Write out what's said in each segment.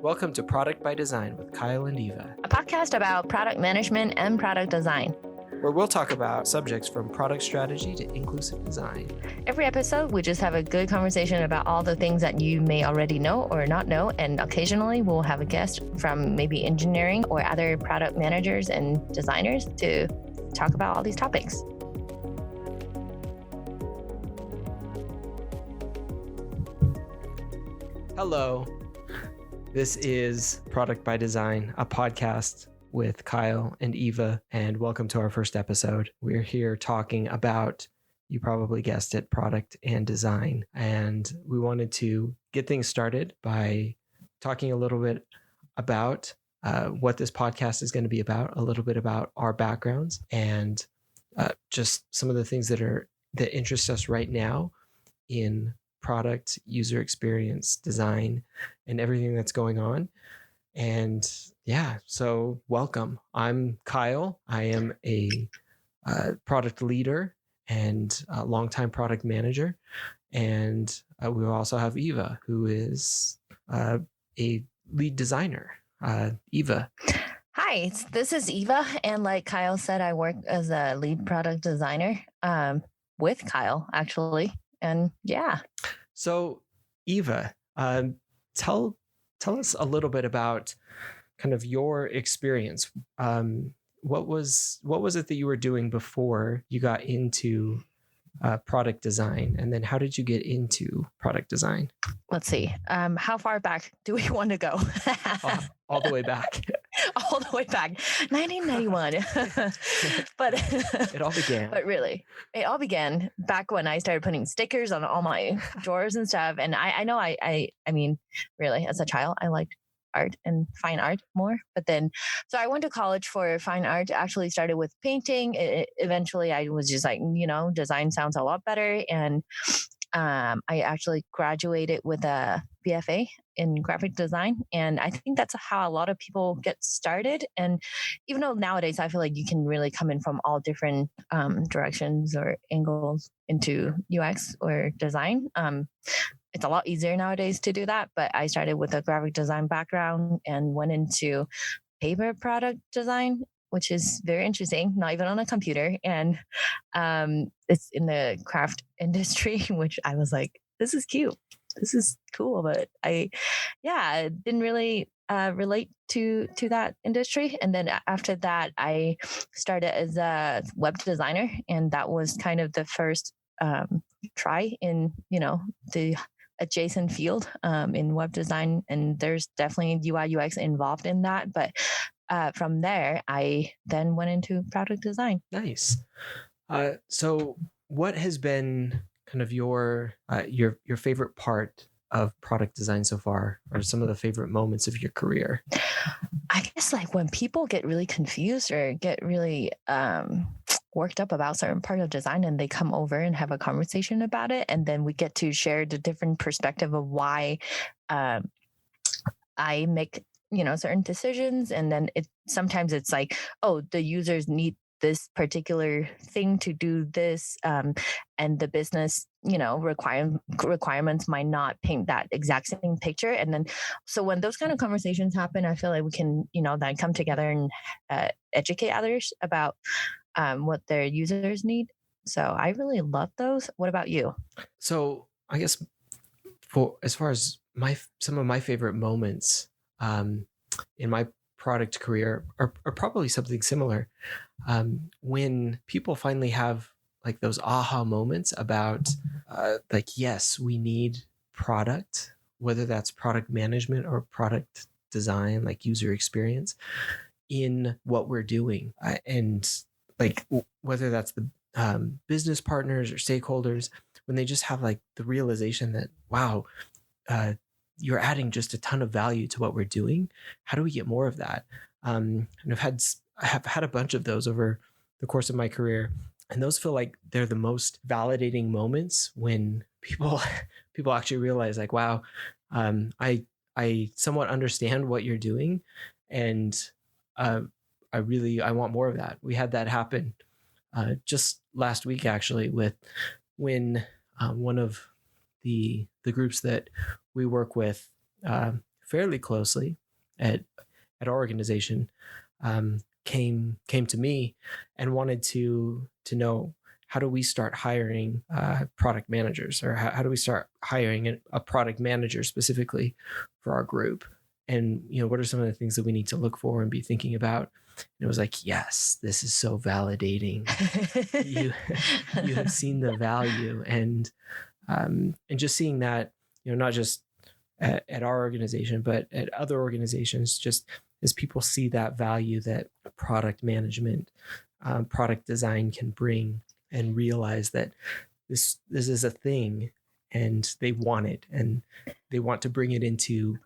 Welcome to Product by Design with Kyle and Eva, a podcast about product management and product design, where we'll talk about subjects from product strategy to inclusive design. Every episode, we just have a good conversation about all the things that you may already know or not know, and occasionally we'll have a guest from maybe engineering or other product managers and designers to talk about all these topics. Hello. This is Product by Design, a podcast with Kyle and Eva, and welcome to our first episode. We're here talking about, you probably guessed it, product and design. And we wanted to get things started by talking a little bit about what this podcast is going to be about, a little bit about our backgrounds, and just some of the things that interest us right now in product, user experience, design, and everything that's going on. And yeah, so welcome. I'm Kyle. I am a product leader and a longtime product manager. And we also have Eva, who is a lead designer. Eva. Hi, this is Eva. And like Kyle said, I work as a lead product designer with Kyle, actually. And yeah. So Eva, tell us a little bit about kind of your experience. What was it that you were doing before you got into product design, and then how did you get into product design? Let's see. How far back do we want to go? All the way back. All the way back, 1991. But it all began. But really, it all began back when I started putting stickers on all my drawers and stuff. And I mean, really, as a child, I liked art and fine art more. But then, so I went to college for fine art. Actually started with painting. Eventually, I was just like, design sounds a lot better. And I actually graduated with a BFA in graphic design. And I think that's how a lot of people get started. And even though nowadays I feel like you can really come in from all different directions or angles into UX or design, it's a lot easier nowadays to do that. But I started with a graphic design background and went into paper product design, which is very interesting, not even on a computer. And it's in the craft industry, which I was like, this is cute. This is cool. But I didn't really relate to that industry. And then after that, I started as a web designer. And that was kind of the first try in, the adjacent field in web design. And there's definitely UI UX involved in that. But from there, I then went into product design. Nice. So what has been kind of your favorite part of product design so far, or some of the favorite moments of your career? I guess like when people get really confused or get really worked up about certain part of design and they come over and have a conversation about it. And then we get to share the different perspective of why I make certain decisions. And then sometimes it's like, oh, the users need this particular thing to do this, and the business, requirements might not paint that exact same picture. And then, so when those kind of conversations happen, I feel like we can, then come together and educate others about what their users need. So I really love those. What about you? So I guess as far as some of my favorite moments in my product career are probably something similar. When people finally have like those aha moments about yes, we need product, whether that's product management or product design, like user experience in what we're doing. And like whether that's the business partners or stakeholders, when they just have like the realization that, wow, you're adding just a ton of value to what we're doing. How do we get more of that? And I have had a bunch of those over the course of my career, and those feel like they're the most validating moments when people actually realize like, wow, I somewhat understand what you're doing, and I want more of that. We had that happen just last week actually, with when one of the groups that we work with fairly closely at our organization came to me and wanted to know, how do we start hiring product managers, or how do we start hiring a product manager specifically for our group? And, what are some of the things that we need to look for and be thinking about? And it was like, yes, this is so validating. you you have seen the value, and just seeing that, not just at our organization, but at other organizations, just as people see that value that product management, product design can bring, and realize that this is a thing, and they want it, and they want to bring it into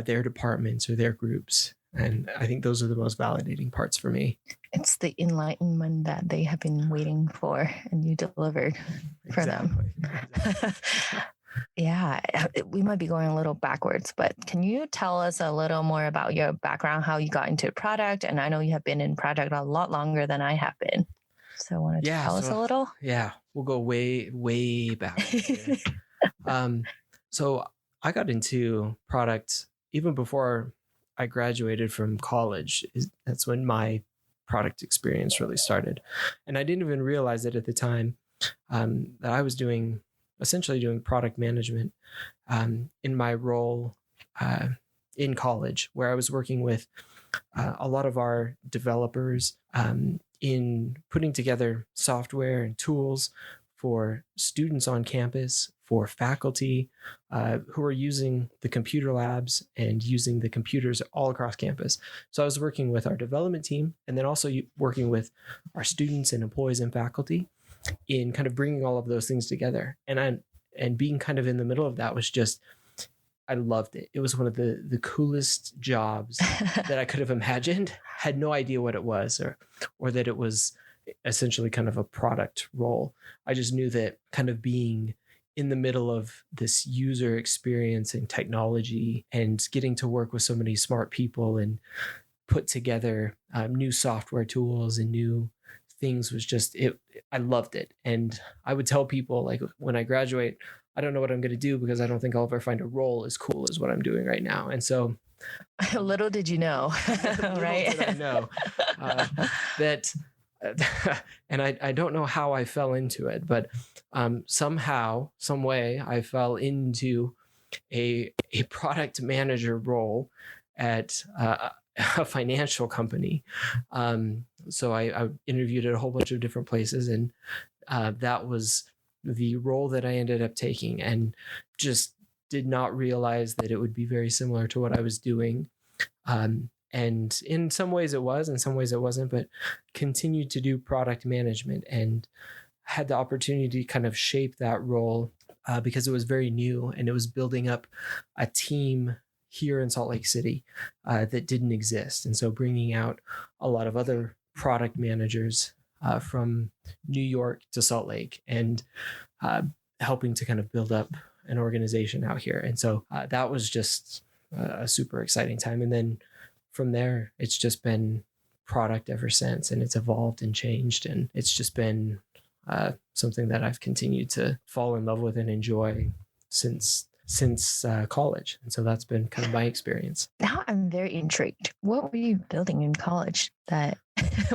their departments or their groups. And I think those are the most validating parts for me. It's the enlightenment that they have been waiting for, and you delivered for them. Exactly. Yeah, we might be going a little backwards, but can you tell us a little more about your background, how you got into product? And I know you have been in product a lot longer than I have been. So why don't you tell us a little? Yeah, we'll go way, way back. So I got into product even before I graduated from college. That's when my product experience really started. And I didn't even realize it at the time, that I was essentially doing product management in my role in college, where I was working with a lot of our developers in putting together software and tools for students on campus, for faculty who are using the computer labs and using the computers all across campus. So I was working with our development team, and then also working with our students and employees and faculty in kind of bringing all of those things together. And being kind of in the middle of that was just, I loved it. It was one of the coolest jobs that I could have imagined. Had no idea what it was, or that it was essentially kind of a product role. I just knew that kind of being in the middle of this user experience and technology, and getting to work with so many smart people and put together new software tools and new things, was just it. I loved it. And I would tell people, like, when I graduate, I don't know what I'm going to do, because I don't think I'll ever find a role as cool as what I'm doing right now. And so little did you know, right? Little did I know that, and I don't know how I fell into it, but somehow, some way, I fell into a product manager role at a financial company. So I interviewed at a whole bunch of different places, and that was the role that I ended up taking, and just did not realize that it would be very similar to what I was doing. And in some ways it was, in some ways it wasn't, but continued to do product management, and had the opportunity to kind of shape that role because it was very new, and it was building up a team here in Salt Lake City that didn't exist. And so bringing out a lot of other product managers from New York to Salt Lake, and helping to kind of build up an organization out here. And so that was just a super exciting time. And then from there, it's just been product ever since, and it's evolved and changed. And it's just been something that I've continued to fall in love with and enjoy since college. And so that's been kind of my experience. Now I'm very intrigued. What were you building in college that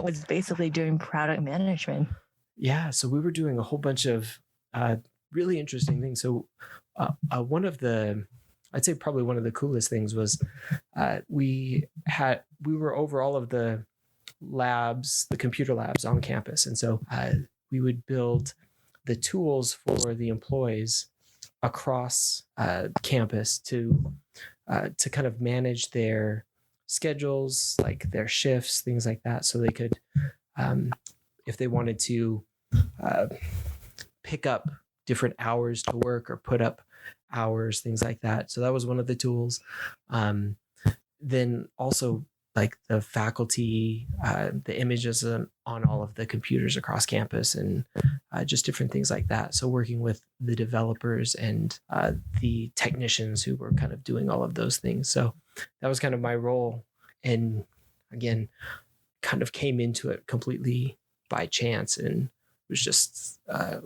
was basically doing product management? Yeah, so we were doing a whole bunch of really interesting things. So one of the, I'd say probably one of the coolest things was we were over all of the labs, the computer labs on campus. And so we would build the tools for the employees across campus to kind of manage their schedules, like their shifts, things like that. So they could, if they wanted to pick up different hours to work, or put up hours, things like that. So that was one of the tools. Then also, like, the faculty, the images on all of the computers across campus, and just different things like that. So working with the developers and the technicians who were kind of doing all of those things. So that was kind of my role. And again, kind of came into it completely by chance, and was just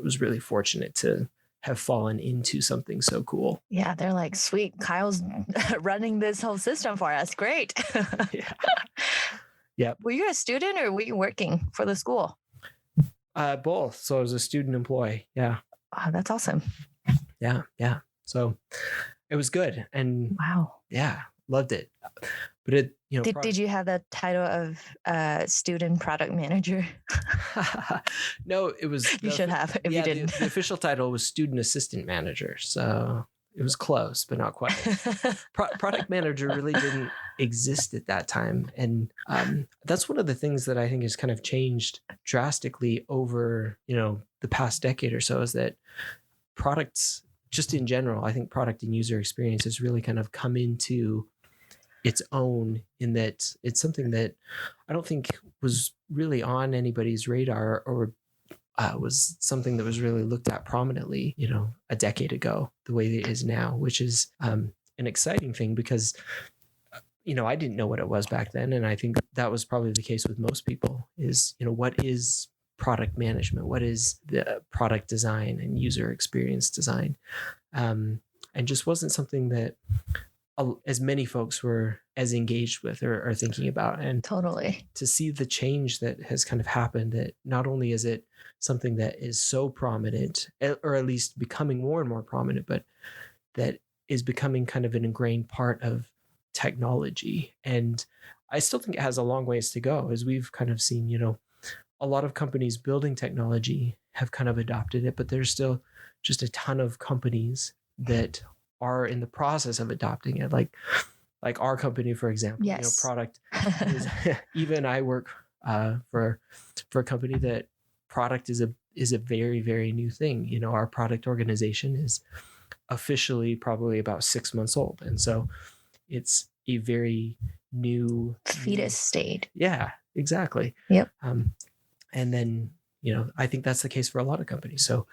was really fortunate to have fallen into something so cool. Yeah, they're like, sweet, Kyle's running this whole system for us. Great. Yeah. Yep. Were you a student or were you working for the school? Both. So I was a student employee. Yeah. Oh, that's awesome. Yeah. So it was good, and wow, yeah, loved it. But it, did you have the title of student product manager? No, it was. You should have if you didn't. The official title was student assistant manager. So it was close, but not quite. Product manager really didn't exist at that time. And that's one of the things that I think has kind of changed drastically over, the past decade or so, is that products, just in general, I think product and user experience has really kind of come into its own, in that it's something that I don't think was really on anybody's radar, or was something that was really looked at prominently, a decade ago, the way it is now, which is an exciting thing, because, I didn't know what it was back then. And I think that was probably the case with most people, is, what is product management? What is the product design and user experience design? And just wasn't something that as many folks were as engaged with or thinking about. And totally, to see the change that has kind of happened, that not only is it something that is so prominent, or at least becoming more and more prominent, but that is becoming kind of an ingrained part of technology. And I still think it has a long ways to go, as we've kind of seen, a lot of companies building technology have kind of adopted it, but there's still just a ton of companies that are in the process of adopting it. Like our company, for example, yes. Product is, even I work for a company that product is a very, very new thing. Our product organization is officially probably about 6 months old. And so it's a very new fetus state. Yeah, exactly. Yep. And then, I think that's the case for a lot of companies. So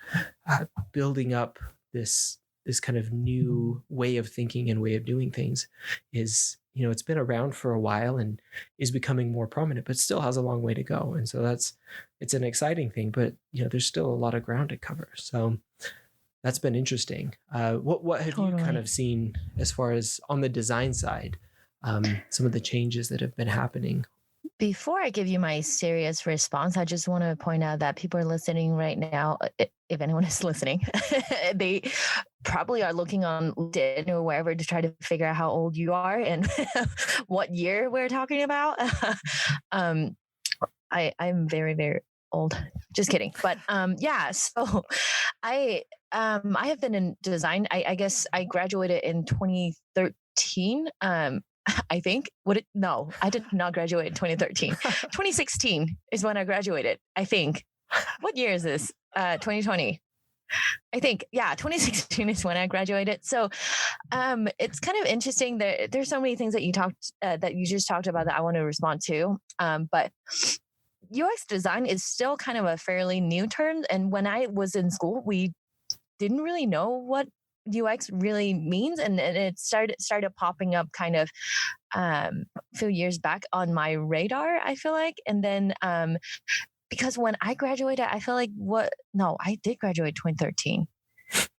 building up this kind of new way of thinking and way of doing things is, it's been around for a while and is becoming more prominent, but still has a long way to go. And so it's an exciting thing, but there's still a lot of ground to cover. So that's been interesting. What have you kind of seen as far as on the design side, some of the changes that have been happening? Before I give you my serious response, I just want to point out that people are listening right now. If anyone is listening, they probably are looking on LinkedIn or wherever to try to figure out how old you are and what year we're talking about. I'm very, very old. Just kidding. But yeah, so I have been in design. I guess I graduated in 2013. I think. No, I did not graduate in 2013. 2016 is when I graduated, I think. What year is this? 2020. I think, yeah, 2016 is when I graduated. So it's kind of interesting that there's so many things that you just talked about that I want to respond to. But UX design is still kind of a fairly new term. And when I was in school, we didn't really know what UX really means, and it started popping up kind of a few years back on my radar, I feel like. And then because when I graduated, I feel like I did graduate 2013.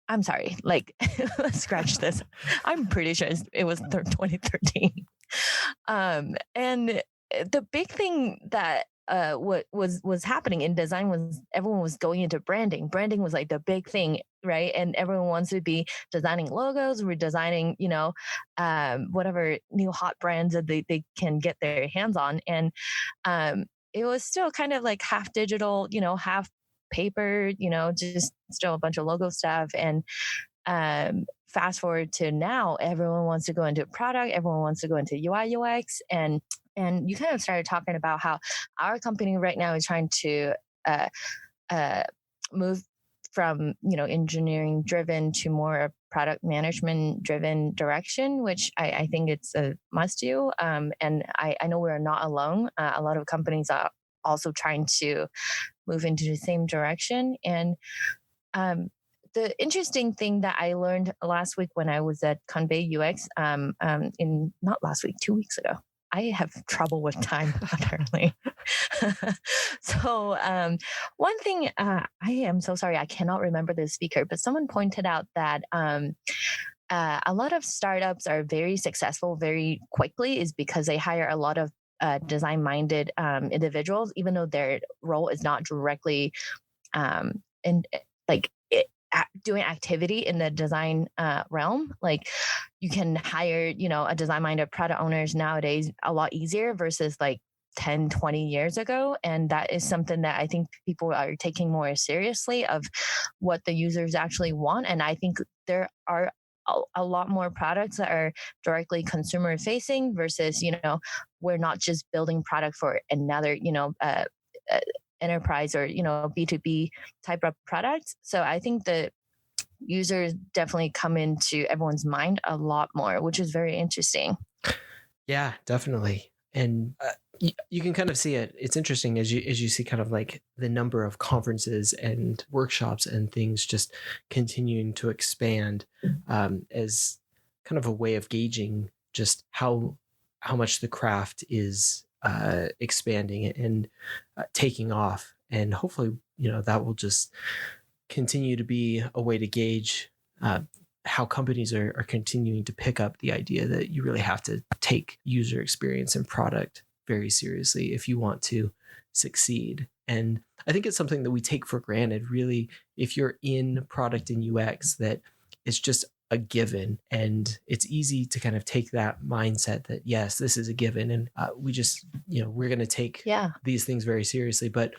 I'm sorry, like let's scratch this. I'm pretty sure it was 2013. And the big thing that what was happening in design was everyone was going into branding. Branding was like the big thing, right? And everyone wants to be designing logos. We're designing, whatever new hot brands that they can get their hands on. And it was still kind of like half digital, half paper, just still a bunch of logo stuff. And fast forward to now, everyone wants to go into product. Everyone wants to go into UI UX. And you kind of started talking about how our company right now is trying to move from, engineering driven to more product management driven direction, which I think it's a must do. And I know we're not alone. A lot of companies are also trying to move into the same direction. And the interesting thing that I learned last week when I was at Convey UX, not last week, 2 weeks ago. I have trouble with time, apparently. So one thing, I am so sorry, I cannot remember the speaker, but someone pointed out that a lot of startups are very successful very quickly is because they hire a lot of design minded individuals, even though their role is not directly in like doing activity in the design realm. Like you can hire, a design minded product owners nowadays a lot easier versus like 10, 20 years ago. And that is something that I think people are taking more seriously of what the users actually want. And I think there are a lot more products that are directly consumer facing versus, we're not just building product for another, uh, enterprise or, B2B type of products. So I think the users definitely come into everyone's mind a lot more, which is very interesting. Yeah, definitely. And you can kind of see it. It's interesting as you see kind of like the number of conferences and workshops and things just continuing to expand as kind of a way of gauging just how much the craft is expanding and taking off. And hopefully, that will just continue to be a way to gauge how companies are continuing to pick up the idea that you really have to take user experience and product very seriously if you want to succeed. And I think it's something that we take for granted, really, if you're in product and UX, that it's just a given. And it's easy to kind of take that mindset that, yes, this is a given. And we just, we're going to take these things very seriously. But,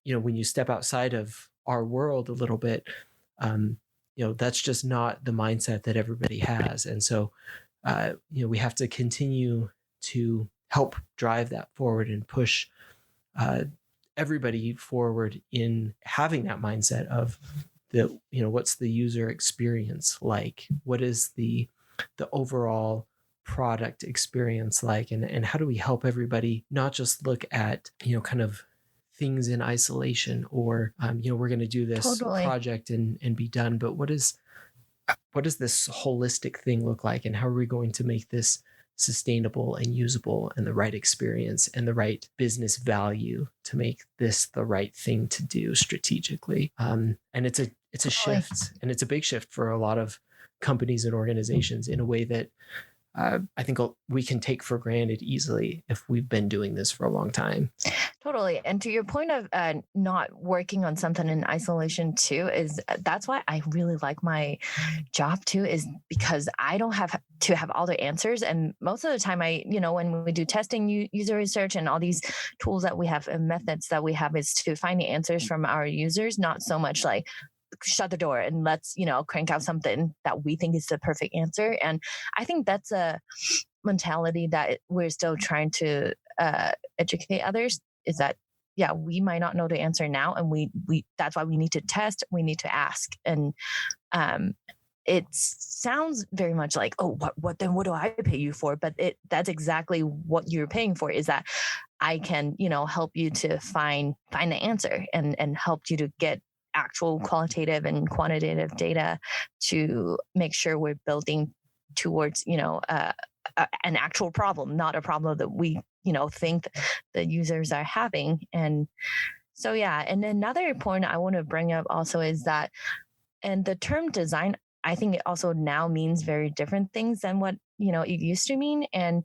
when you step outside of our world a little bit, that's just not the mindset that everybody has. And so, we have to continue to help drive that forward and push everybody forward in having that mindset of what's the user experience like? What is the overall product experience like? And how do we help everybody not just look at, kind of things in isolation or, we're going to do this project and be done. But what does this holistic thing look like? And how are we going to make this sustainable and usable and the right experience and the right business value to make this the right thing to do strategically? And it's a shift, and it's a big shift for a lot of companies and organizations in a way that I think we can take for granted easily if we've been doing this for a long time. Totally. And to your point of not working on something in isolation too, is that's why I really like my job too, is because I don't have to have all the answers. And most of the time when we do testing, user research and all these tools that we have and methods that we have is to find the answers from our users, not so much like, shut the door and let's crank out something that we think is the perfect answer. And I think that's a mentality that we're still trying to educate others, is that we might not know the answer now, and we that's why we need to test, we need to ask. And it sounds very much like, oh, what do I pay you for? But that's exactly what you're paying for, is that I can help you to find the answer and help you to get actual qualitative and quantitative data to make sure we're building towards an actual problem, not a problem that we think the users are having. And so and another point I want to bring up also is that, and the term design, I think it also now means very different things than what it used to mean. And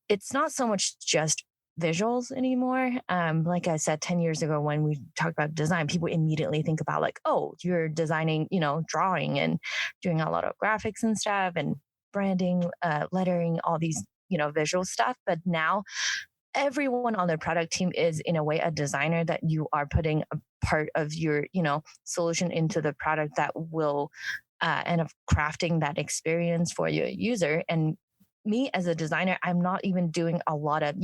it's not so much just visuals anymore. Like I said, 10 years ago, when we talk about design, people immediately think about like, oh, you're designing, drawing and doing a lot of graphics and stuff and branding, lettering, all these, visual stuff. But now everyone on the product team is in a way a designer, that you are putting a part of your, solution into the product that will end up crafting that experience for your user. And me as a designer, I'm not even doing a lot of,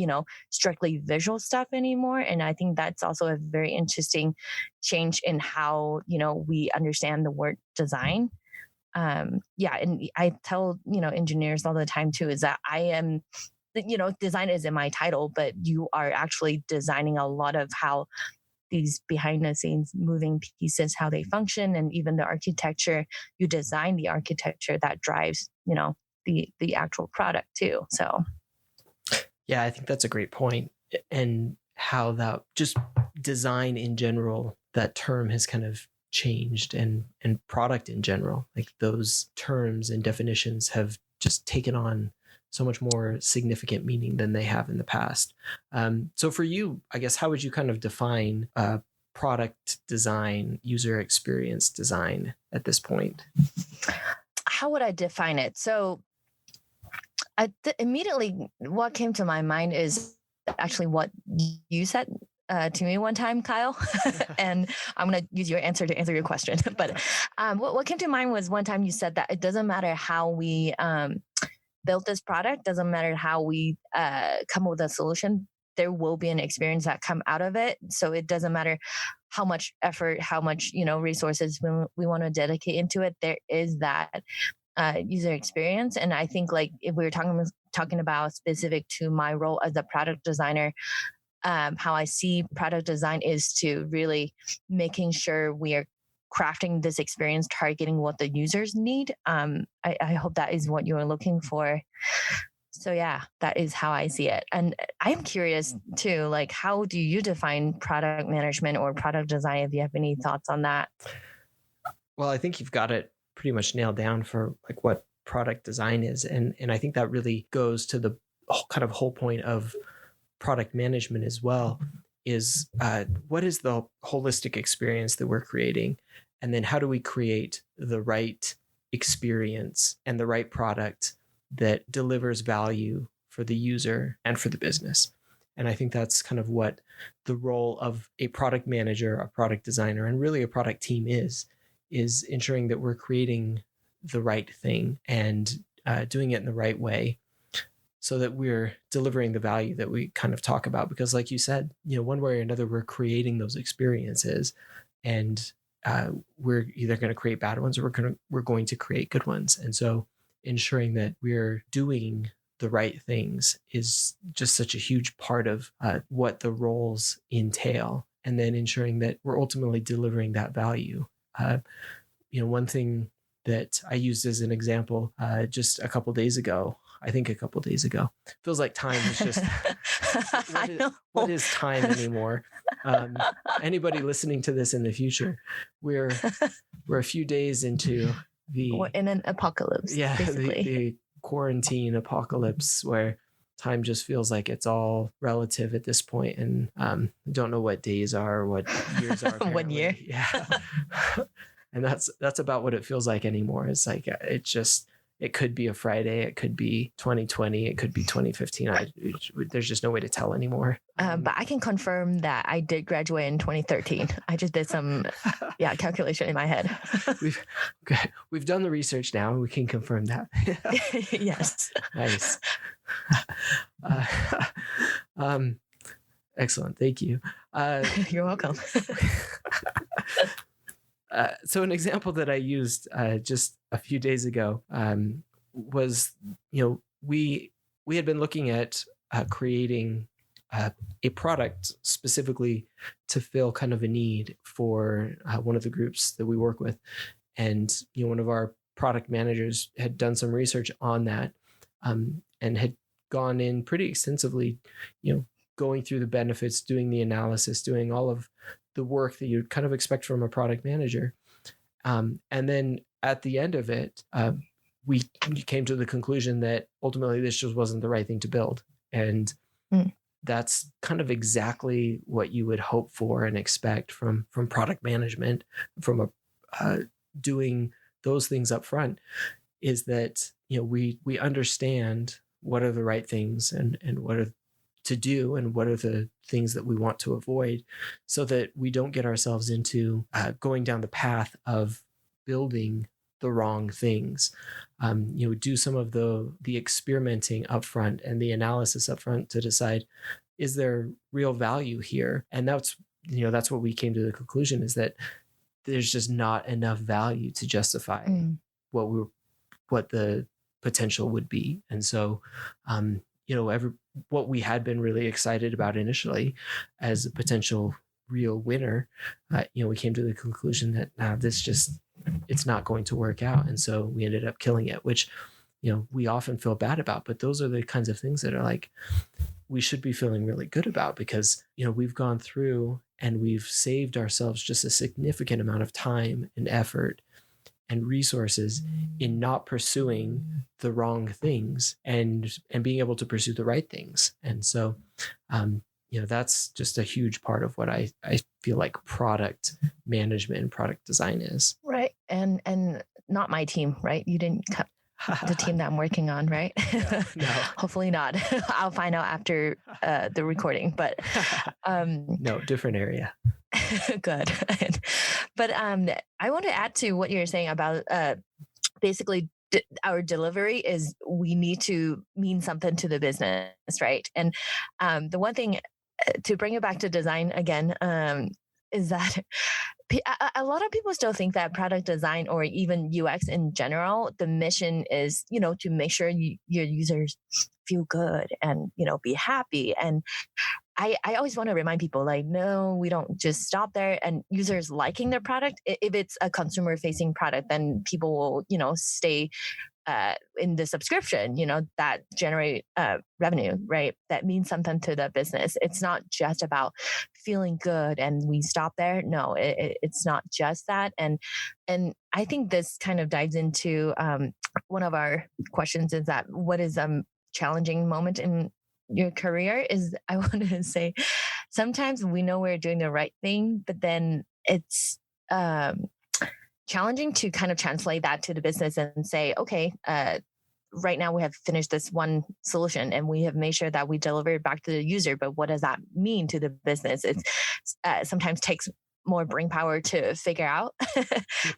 strictly visual stuff anymore. And I think that's also a very interesting change in how, we understand the word design. And I tell, engineers all the time too, is that I am, design is in my title, but you are actually designing a lot of how these behind the scenes moving pieces, how they function, and even the architecture. You design the architecture that drives, the actual product too. So yeah, I think that's a great point. And how that just design in general, that term has kind of changed, and product in general, like those terms and definitions have just taken on so much more significant meaning than they have in the past. So for you, I guess, how would you kind of define product design, user experience design at this point? How would I define it? So immediately what came to my mind is actually what you said to me one time, Kyle. And I'm going to use your answer to answer your question. But what came to mind was one time you said that it doesn't matter how we built this product, doesn't matter how we come up with a solution, there will be an experience that come out of it. So it doesn't matter how much effort, how much, resources we want to dedicate into it. There is that user experience. And I think, like, if we were talking about specific to my role as a product designer, how I see product design is to really making sure we are crafting this experience, targeting what the users need. I hope that is what you're looking for. So yeah, that is how I see it. And I'm curious too, like, how do you define product management or product design? If you have any thoughts on that. Well, I think you've got it pretty much nailed down for like what product design is. And I think that really goes to the whole point of product management as well, is what is the holistic experience that we're creating? And then how do we create the right experience and the right product that delivers value for the user and for the business? And I think that's kind of what the role of a product manager, a product designer, and really a product team is ensuring that we're creating the right thing and doing it in the right way, so that we're delivering the value that we kind of talk about. Because like you said, one way or another, we're creating those experiences, and we're either going to create bad ones or we're going to create good ones. And so ensuring that we're doing the right things is just such a huge part of what the roles entail. And then ensuring that we're ultimately delivering that value. One thing that I used as an example just a couple days ago, feels like time is just, what is time anymore? Anybody listening to this in the future, we're a few days into we're in an apocalypse. Yeah, basically. the quarantine apocalypse, where time just feels like it's all relative at this point, and don't know what days are, what years are. 1 year. Yeah. And that's about what it feels like anymore. It's like, it could be a Friday, it could be 2020, it could be 2015. There's just no way to tell anymore. But I can confirm that I did graduate in 2013. I just did some calculation in my head. We've done the research now, and we can confirm that. Yes. Nice. Excellent. Thank you. You're welcome. So an example that I used just a few days ago was, we had been looking at creating a product specifically to fill kind of a need for one of the groups that we work with. And, one of our product managers had done some research on that and had gone in pretty extensively, going through the benefits, doing the analysis, doing all of the work that you'd kind of expect from a product manager. And then at the end of it, we came to the conclusion that ultimately this just wasn't the right thing to build. And that's kind of exactly what you would hope for and expect from product management, from doing those things up front, is that, we understand what are the right things and what are to do and what are the things that we want to avoid, so that we don't get ourselves into going down the path of building the wrong things. Do some of the experimenting upfront and the analysis upfront to decide, is there real value here? And that's what we came to the conclusion, is that there's just not enough value to justify what the potential would be. And so what we had been really excited about initially as a potential real winner, we came to the conclusion that it's not going to work out. And so we ended up killing it, which, we often feel bad about. But those are the kinds of things that are like, we should be feeling really good about, because, we've gone through and we've saved ourselves just a significant amount of time and effort and resources in not pursuing the wrong things, and being able to pursue the right things. And so, that's just a huge part of what I feel like product management and product design is. Right. And not my team, right? You didn't cut the team that I'm working on, right? No. Hopefully not. I'll find out after the recording, but No, different area. good. But I want to add to what you're saying about basically our delivery is we need to mean something to the business, right? And the one thing to bring it back to design again is that a lot of people still think that product design or even UX in general, the mission is, to make sure your users feel good and, be happy. And I always want to remind people, like, no, we don't just stop there. And users liking their product, if it's a consumer facing product, then people will, stay in the subscription, that generate revenue, right? That means something to the business. It's not just about feeling good and we stop there. No, it's not just that. And I think this kind of dives into one of our questions is that what is challenging moment in your career is, I want to say, sometimes we know we're doing the right thing, but then it's challenging to kind of translate that to the business and say, okay, right now we have finished this one solution and we have made sure that we deliver it back to the user. But what does that mean to the business? It sometimes takes more brain power to figure out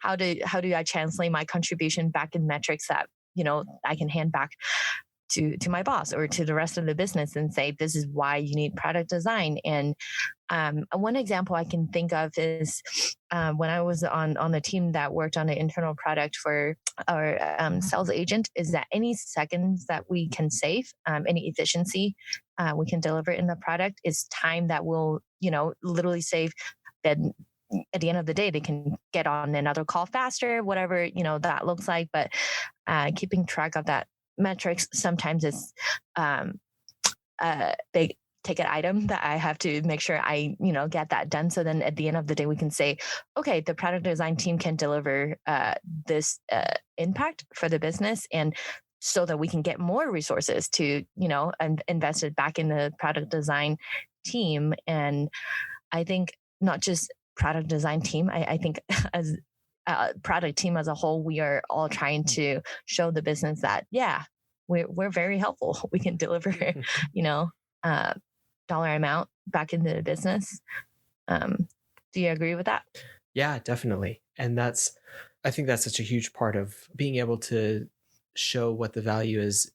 how do I translate my contribution back in metrics that I can hand back to my boss or to the rest of the business and say, this is why you need product design. And one example I can think of is when I was on the team that worked on the internal product for our sales agent, is that any seconds that we can save, any efficiency we can deliver in the product is time that will, literally save. Then at the end of the day, they can get on another call faster, whatever, that looks like. But keeping track of that metrics sometimes is a big ticket item that I have to make sure I, get that done. So then at the end of the day, we can say, okay, the product design team can deliver this impact for the business, and so that we can get more resources to, and invest it back in the product design team. And I think not just product design team, I think as product team as a whole, we are all trying to show the business that, yeah, we're very helpful. We can deliver, dollar amount back into the business. Do you agree with that? Yeah, definitely. And I think that's such a huge part of being able to show what the value is.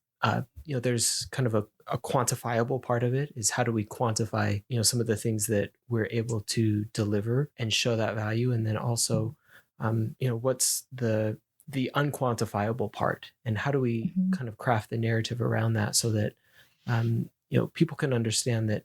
There's kind of a quantifiable part of it, is how do we quantify, some of the things that we're able to deliver and show that value. And then also, what's the unquantifiable part, and how do we kind of craft the narrative around that so that, people can understand that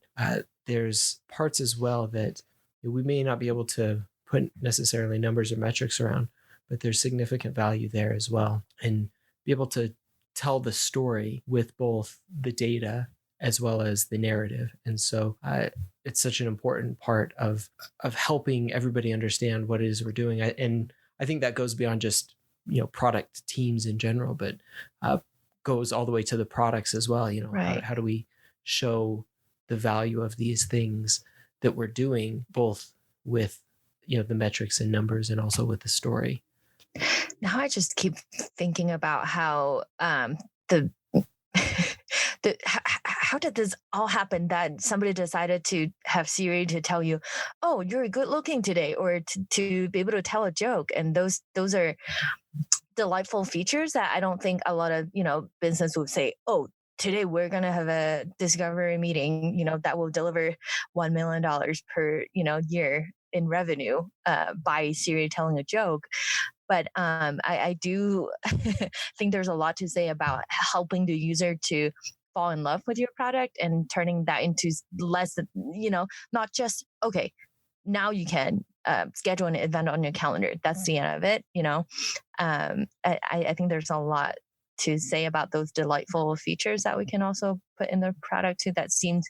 there's parts as well that we may not be able to put necessarily numbers or metrics around, but there's significant value there as well, and be able to tell the story with both the data as well as the narrative. And so it's such an important part of helping everybody understand what it is we're doing. And I think that goes beyond just, product teams in general, but goes all the way to the products as well. Right. How do we show the value of these things that we're doing, both with, the metrics and numbers, and also with the story. Now I just keep thinking about how how did this all happen, that somebody decided to have Siri to tell you, oh, you're good looking today, or to be able to tell a joke. And those are delightful features that I don't think a lot of, business would say, oh, today we're going to have a discovery meeting, that will deliver $1 million per, year in revenue by Siri telling a joke. But I do think there's a lot to say about helping the user to fall in love with your product and turning that into less, not just, okay, now you can schedule an event on your calendar. That's the end of it. I think there's a lot to say about those delightful features that we can also put in the product too that seems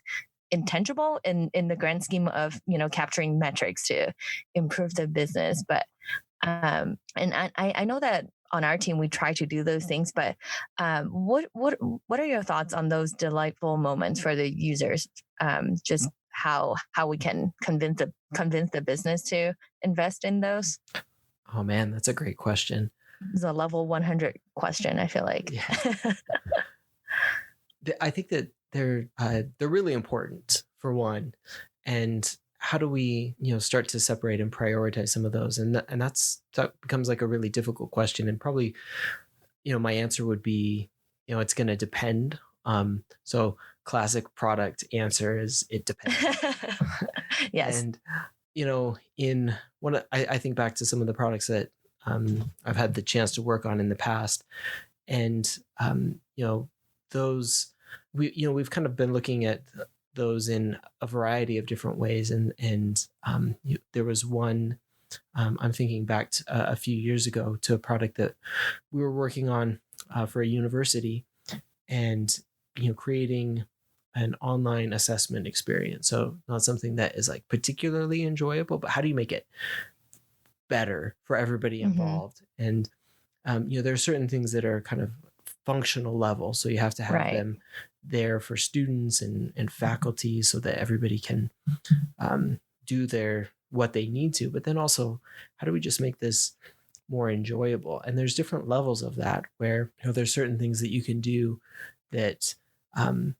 intangible in the grand scheme of capturing metrics to improve the business? But and I know that on our team we try to do those things, but what are your thoughts on those delightful moments for the users? Just how we can convince the business to invest in those. Oh man, that's a great question. It's a level 100 question, I feel like. Yeah. I think that they're really important, for one. And how do we start to separate and prioritize some of those? And that becomes like a really difficult question. And probably my answer would be it's going to depend. So classic product answer is it depends. Yes. And in one, I think back to some of the products that I've had the chance to work on in the past, and those we've kind of been looking at those in a variety of different ways, and there was one I'm thinking back to, a few years ago, to a product that we were working on for a university, and creating an online assessment experience. So not something that is like particularly enjoyable, but how do you make it better for everybody involved? And there are certain things that are kind of functional level, so you have to have them there for students and faculty so that everybody can do what they need to. But then also, how do we just make this more enjoyable? And there's different levels of that, where there's certain things that you can do that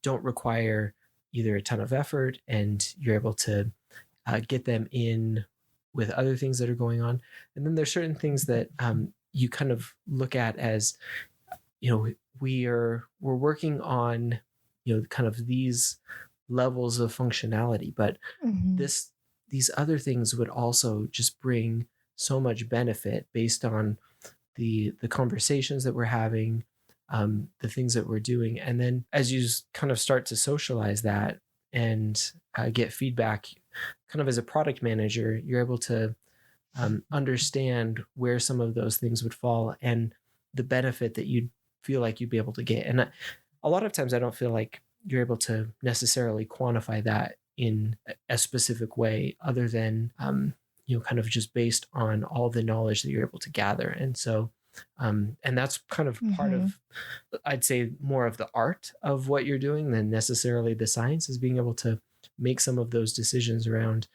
don't require either a ton of effort, and you're able to get them in with other things that are going on. And then there's certain things that you kind of look at as, we're working on, kind of these levels of functionality, but these other things would also just bring so much benefit based on the conversations that we're having, the things that we're doing. And then as you kind of start to socialize that and get feedback, kind of as a product manager, you're able to understand where some of those things would fall and the benefit that you'd feel like you'd be able to get. And a lot of times I don't feel like you're able to necessarily quantify that in a specific way, other than kind of just based on all the knowledge that you're able to gather. And so and that's kind of part of, I'd say, more of the art of what you're doing than necessarily the science, is being able to make some of those decisions around,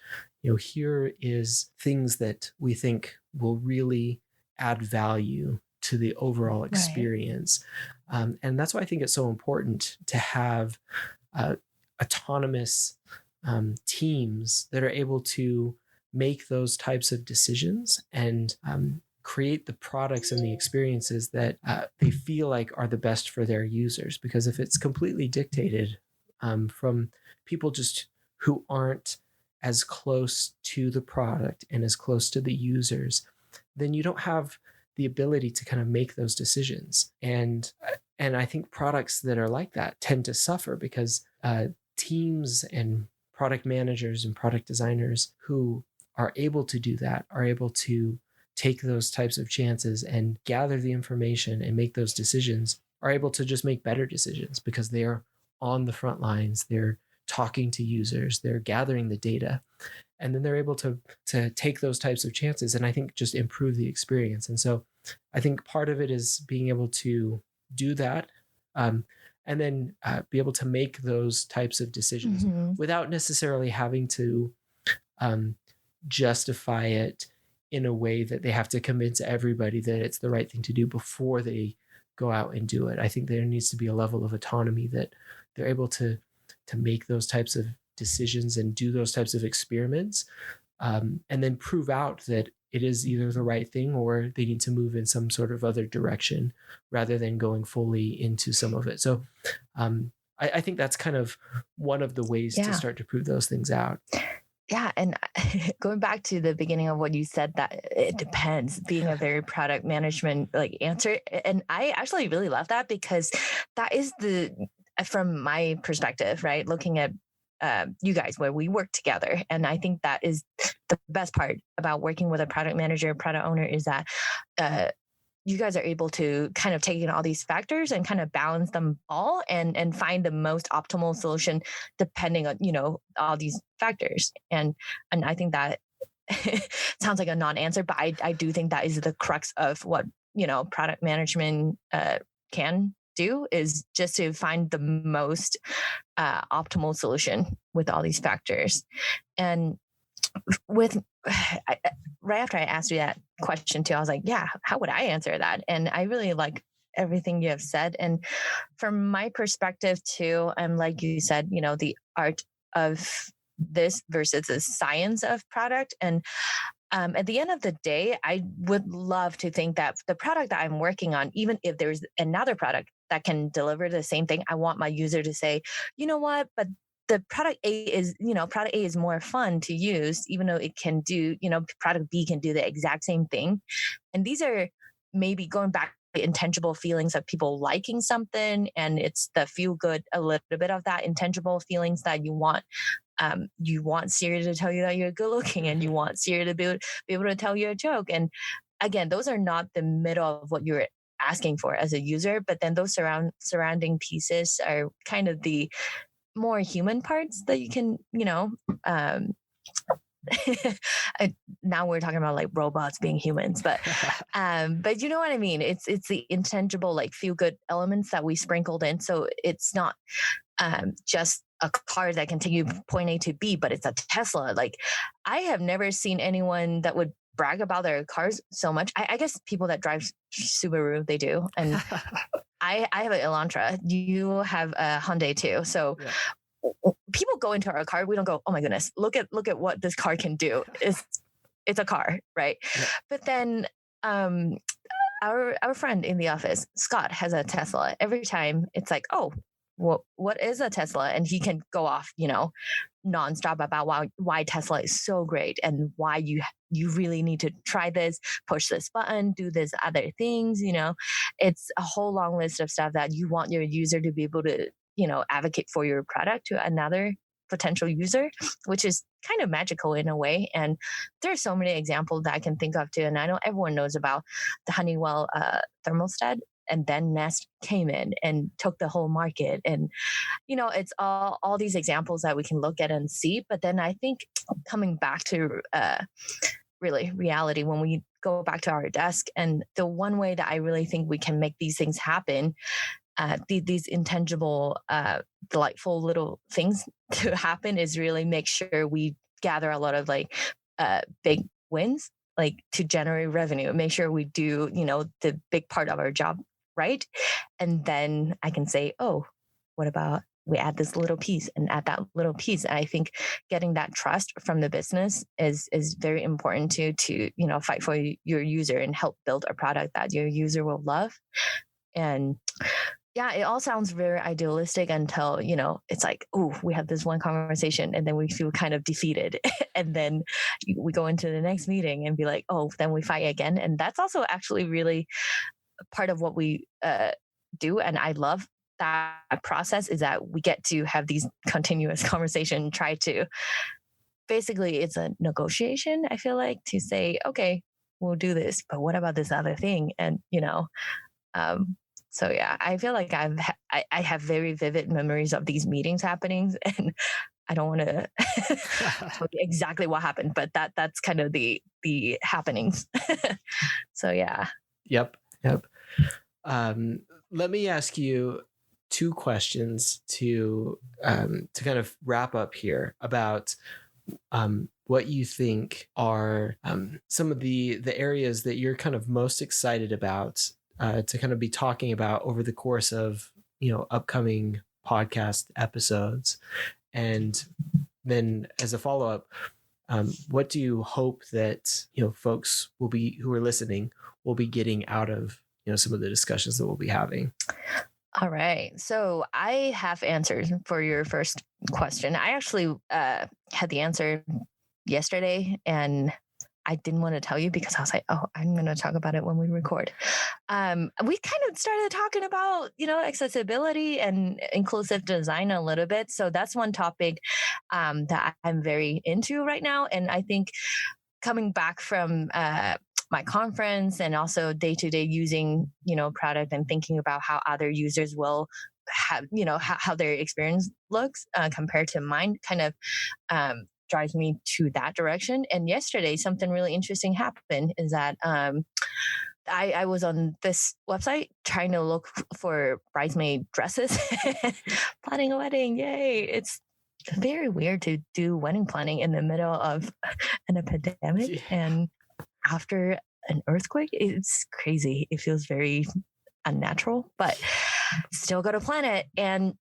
here is things that we think will really add value to the overall experience. And that's why I think it's so important to have autonomous teams that are able to make those types of decisions and create the products and the experiences that they feel like are the best for their users. Because if it's completely dictated from people just who aren't as close to the product and as close to the users, then you don't have the ability to kind of make those decisions. And I think products that are like that tend to suffer, because teams and product managers and product designers who are able to do that are able to take those types of chances and gather the information and make those decisions, are able to just make better decisions, because they're on the front lines, they're talking to users, they're gathering the data, and then they're able to take those types of chances, and I think just improve the experience. And so I think part of it is being able to do that, and then be able to make those types of decisions without necessarily having to justify it in a way that they have to convince everybody that it's the right thing to do before they go out and do it. I think there needs to be a level of autonomy that they're able to make those types of decisions and do those types of experiments, and then prove out that it is either the right thing or they need to move in some sort of other direction, rather than going fully into some of it. So I think that's kind of one of the ways to start to prove those things out. Yeah. And going back to the beginning of what you said, that it depends, being a very product management answer. And I actually really love that, because that is from my perspective, right? Looking at you guys, where we work together. And I think that is the best part about working with a product manager, product owner, is that you guys are able to kind of take in all these factors and kind of balance them all and find the most optimal solution depending on, all these factors. And I think that sounds like a non-answer, but I do think that is the crux of what, product management can do, is just to find the most optimal solution with all these factors. And with right after I asked you that question too, I was like, yeah, how would I answer that? And I really like everything you have said. And from my perspective too, I'm like you said, the art of this versus the science of product. And at the end of the day, I would love to think that the product that I'm working on, even if there's another product that can deliver the same thing, I want my user to say, you know what, but the product A is more fun to use, even though it can do, product B can do the exact same thing. And these are maybe going back to intangible feelings of people liking something, and it's the feel good, a little bit of that intangible feelings that you want. You want Siri to tell you that you're good looking, and you want Siri to be able to tell you a joke. And again, those are not the middle of what you're asking for as a user, but then those surrounding pieces are kind of the more human parts that you can, now we're talking about like robots being humans, but you know what I mean? It's the intangible, like feel good elements that we sprinkled in. So it's not just a car that can take you point A to B, but it's a Tesla. Like, I have never seen anyone that would brag about their cars so much. I guess people that drive Subaru, they do. And I have an Elantra. You have a Hyundai too. So people go into our car. We don't go, oh my goodness, look at what this car can do. It's a car, right? Yeah. But then our friend in the office, Scott, has a Tesla. Every time it's like, oh, what is a Tesla? And he can go off, nonstop about why Tesla is so great and why you really need to try this, push this button, do this other things. It's a whole long list of stuff that you want your user to be able to, advocate for your product to another potential user, which is kind of magical in a way. And there's so many examples that I can think of too. And I know everyone knows about the Honeywell thermostat. And then Nest came in and took the whole market. And, it's all these examples that we can look at and see. But then I think coming back to really reality, when we go back to our desk, and the one way that I really think we can make these things happen, these intangible, delightful little things to happen, is really make sure we gather a lot of big wins, like to generate revenue, make sure we do, the big part of our job right. And then I can say, oh, what about we add this little piece and add that little piece? And I think getting that trust from the business is very important to fight for your user and help build a product that your user will love. And yeah, it all sounds very idealistic until, it's like, oh, we have this one conversation and then we feel kind of defeated. And then we go into the next meeting and be like, oh, then we fight again. And that's also actually really part of what we do. And I love that process, is that we get to have these continuous conversations, try to, basically it's a negotiation, I feel like, to say, okay, we'll do this, but what about this other thing? And, so yeah, I feel like I have very vivid memories of these meetings happening, and I don't want to tell you exactly what happened, but that's kind of the happenings. So yeah. Yep. Let me ask you two questions to kind of wrap up here about what you think are some of the areas that you're kind of most excited about to kind of be talking about over the course of, upcoming podcast episodes. And then as a follow-up, what do you hope that, folks who are listening will be getting out of, some of the discussions that we'll be having? All right. So I have answers for your first question. I actually had the answer yesterday, and I didn't want to tell you because I was like, oh, I'm going to talk about it when we record. We kind of started talking about, accessibility and inclusive design a little bit. So that's one topic that I'm very into right now. And I think coming back from my conference and also day to day using, product and thinking about how other users will have, how their experience looks compared to mine kind of drives me to that direction. And yesterday, something really interesting happened is that I was on this website trying to look for bridesmaid dresses, planning a wedding. Yay. It's very weird to do wedding planning in the middle of an epidemic Yeah. and after an earthquake. It's crazy. It feels very unnatural, but still got to plan it. And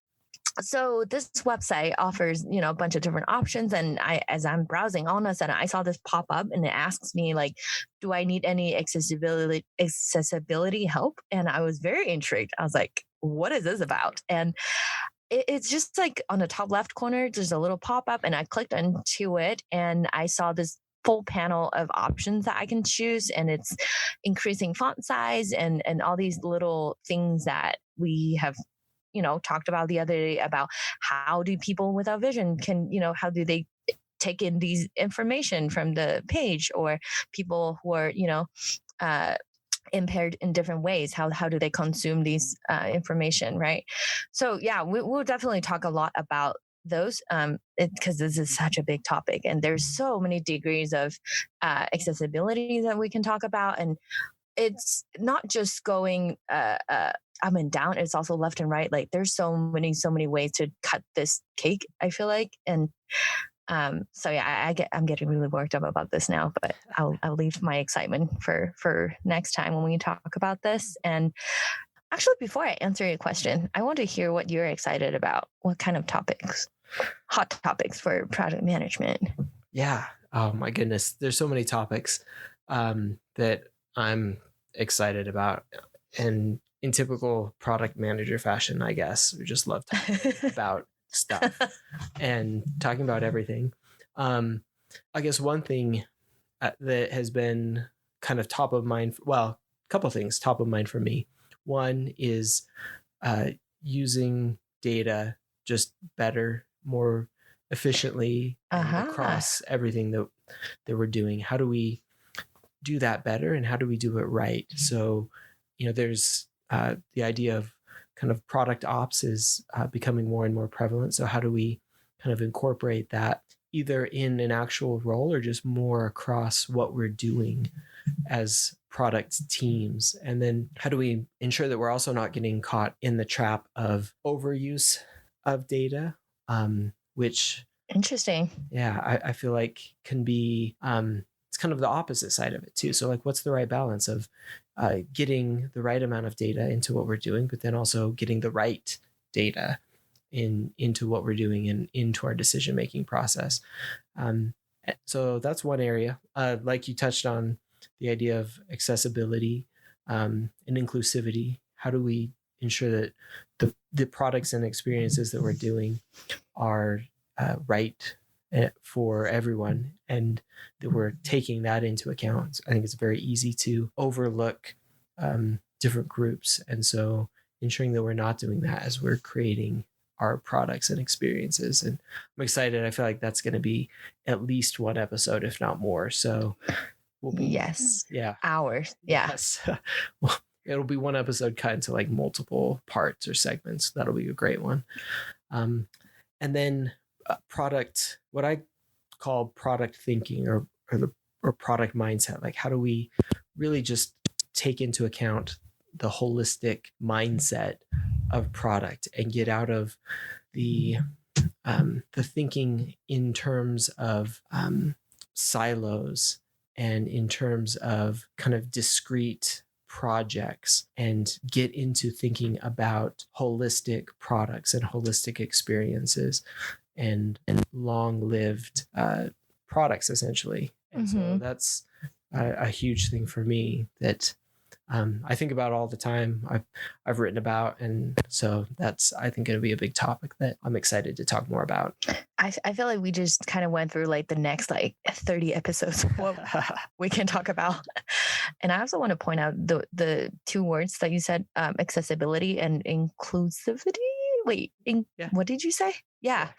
so this website offers, a bunch of different options. And as I'm browsing, all of a sudden I saw this pop up and it asks me like, do I need any accessibility help? And I was very intrigued. I was like, what is this about? And it's just like on the top left corner, there's a little pop up and I clicked into it and I saw this full panel of options that I can choose, and it's increasing font size and all these little things that we have talked about the other day about how do people without vision can, how do they take in these information from the page, or people who are, impaired in different ways, how do they consume these information, right? So yeah, we'll definitely talk a lot about those because this is such a big topic and there's so many degrees of accessibility that we can talk about. And it's not just going up and down, it's also left and right. Like there's so many ways to cut this cake, I feel like. And so yeah, I'm getting really worked up about this now, but I'll leave my excitement for next time when we talk about this. And actually, before I answer your question, I want to hear what you're excited about. What kind of topics, hot topics for project management? Yeah. Oh my goodness. There's so many topics that I'm excited about. And in typical product manager fashion, I guess, we just love talking about stuff and talking about everything. I guess one thing that has been kind of top of mind, a couple things top of mind for me. One is using data just better, more efficiently across everything that we're doing. How do we do that better, and how do we do it right? So, there's the idea of kind of product ops is becoming more and more prevalent. So how do we kind of incorporate that either in an actual role or just more across what we're doing as product teams? And then how do we ensure that we're also not getting caught in the trap of overuse of data, which interesting. Yeah, I feel like can be it's kind of the opposite side of it too. So like, what's the right balance of getting the right amount of data into what we're doing, but then also getting the right data into what we're doing and into our decision-making process. So that's one area. Like you touched on the idea of accessibility and inclusivity. How do we ensure that the products and experiences that we're doing are right for everyone, and that we're taking that into account? I think it's very easy to overlook different groups, and so ensuring that we're not doing that as we're creating our products and experiences. And I'm excited. I feel like that's going to be at least one episode, if not more. So we'll be, hours. Yeah. Yes. Well, it'll be one episode cut into like multiple parts or segments. That'll be a great one. And then product, what I call product thinking or product mindset. Like, how do we really just take into account the holistic mindset of product and get out of the thinking in terms of silos and in terms of kind of discrete projects, and get into thinking about holistic products and holistic experiences and long-lived products, essentially. And so that's a huge thing for me that I think about all the time. I've written about, and so that's, I think, going to be a big topic that I'm excited to talk more about. I feel like we just kind of went through like the next like 30 episodes of what we can talk about. And I also want to point out the two words that you said, accessibility and inclusivity. Wait, what did you say? Yeah.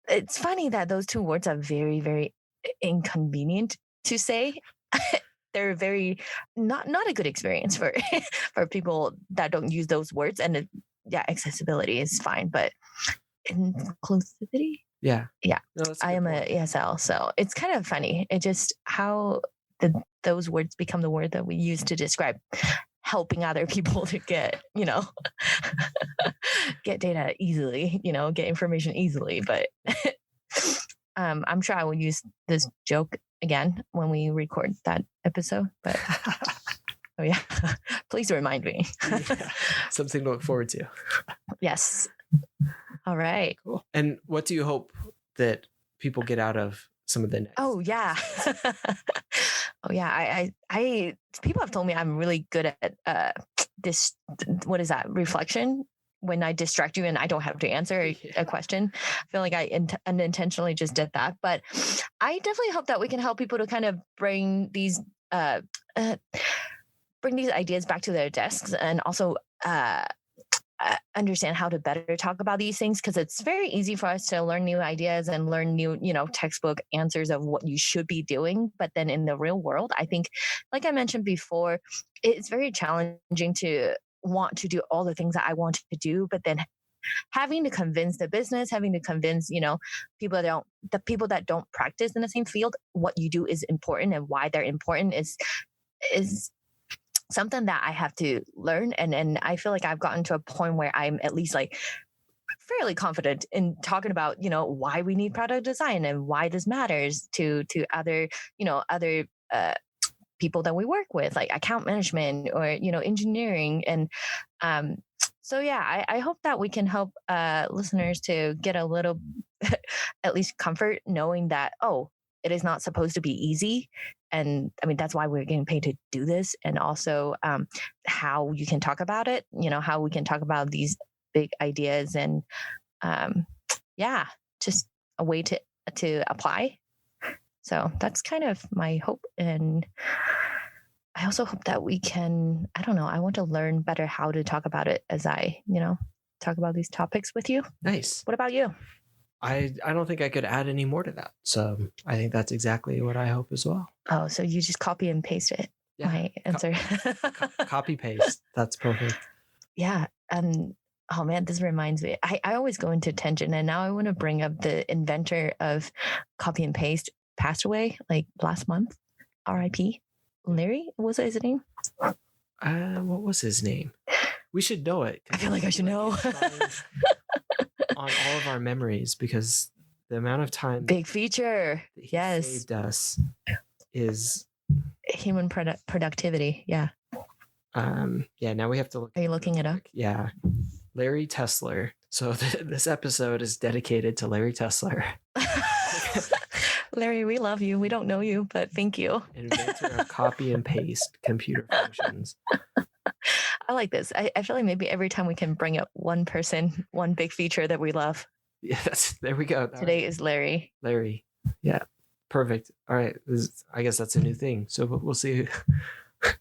It's funny that those two words are very, very inconvenient to say. they're very not a good experience for for people that don't use those words. And yeah, accessibility is fine, but inclusivity. Yeah. Yeah. No, that's I good am point. a ESL, so it's kind of funny. It just how those words become the word that we use to describe helping other people to get, get data easily, get information easily. But I'm sure I will use this joke again when we record that episode. But oh yeah, please remind me. Yeah, something to look forward to. Yes. All right. Cool. And what do you hope that people get out of some of the next? Oh yeah. Oh yeah. I people have told me I'm really good at this. What is that? Reflection. When I distract you and I don't have to answer a question, I feel like I unintentionally just did that. But I definitely hope that we can help people to kind of bring these ideas back to their desks, and also understand how to better talk about these things, because it's very easy for us to learn new ideas and learn new, textbook answers of what you should be doing. But then in the real world, I think, like I mentioned before, it's very challenging to want to do all the things that I want to do, but then having to convince the business, having to convince, people that don't practice in the same field, what you do is important and why they're important is something that I have to learn. And I feel like I've gotten to a point where I'm at least like fairly confident in talking about, why we need product design and why this matters to other, other people that we work with, like account management or, engineering. And so, yeah, I hope that we can help listeners to get a little, at least comfort knowing that, it is not supposed to be easy. And I mean, that's why we're getting paid to do this. And also how you can talk about it, how we can talk about these big ideas, and just a way to apply. So that's kind of my hope. And I also hope that we can, I want to learn better how to talk about it as I, talk about these topics with you. Nice. What about you? I don't think I could add any more to that. So I think that's exactly what I hope as well. Oh, so you just copy and paste it. Yeah. My answer. Copy paste. That's perfect. Yeah. Oh man, this reminds me. I always go into tangent, and now I want to bring up the inventor of copy and paste passed away like last month. R.I.P. Larry, was that his name? What was his name? We should know it. I feel like I should know. On all of our memories, because the amount of time big feature that he saved us is human productivity. Yeah. Now we have to look. Are you looking it up? Yeah. Larry Tesler. So this episode is dedicated to Larry Tesler. Larry, we love you. We don't know you, but thank you. Inventor of copy and paste computer functions. I like this. I feel like maybe every time we can bring up one person, one big feature that we love. Yes, there we go. Today is Larry. Larry. Yeah. Perfect. All right. I guess that's a new thing. So we'll see.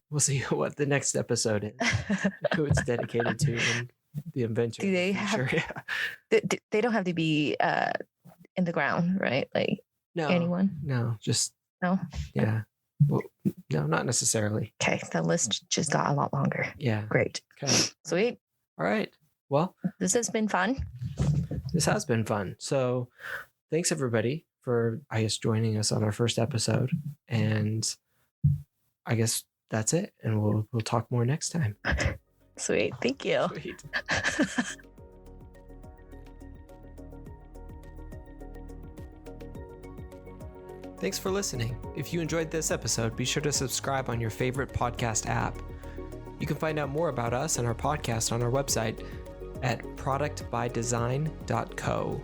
We'll see what the next episode is, who it's dedicated to, and the inventor. Do they have? They don't have to be in the ground, right? Like anyone? No, just no. Yeah. Well, no, not necessarily. Okay, the list just got a lot longer. Yeah. Great. Okay. Sweet. All right. Well, this has been fun. This has been fun. So thanks everybody for, I guess, joining us on our first episode. And I guess that's it. And we'll talk more next time. Sweet. Thank you. Sweet. Thanks for listening. If you enjoyed this episode, be sure to subscribe on your favorite podcast app. You can find out more about us and our podcast on our website at productbydesign.co.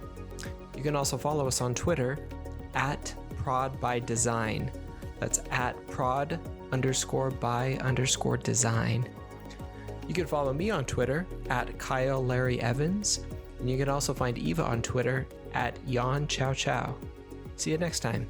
You can also follow us on Twitter at prodbydesign. That's at prod_by_design. You can follow me on Twitter at Kyle Larry Evans. And you can also find Eva on Twitter at Yan Chow Chow. See you next time.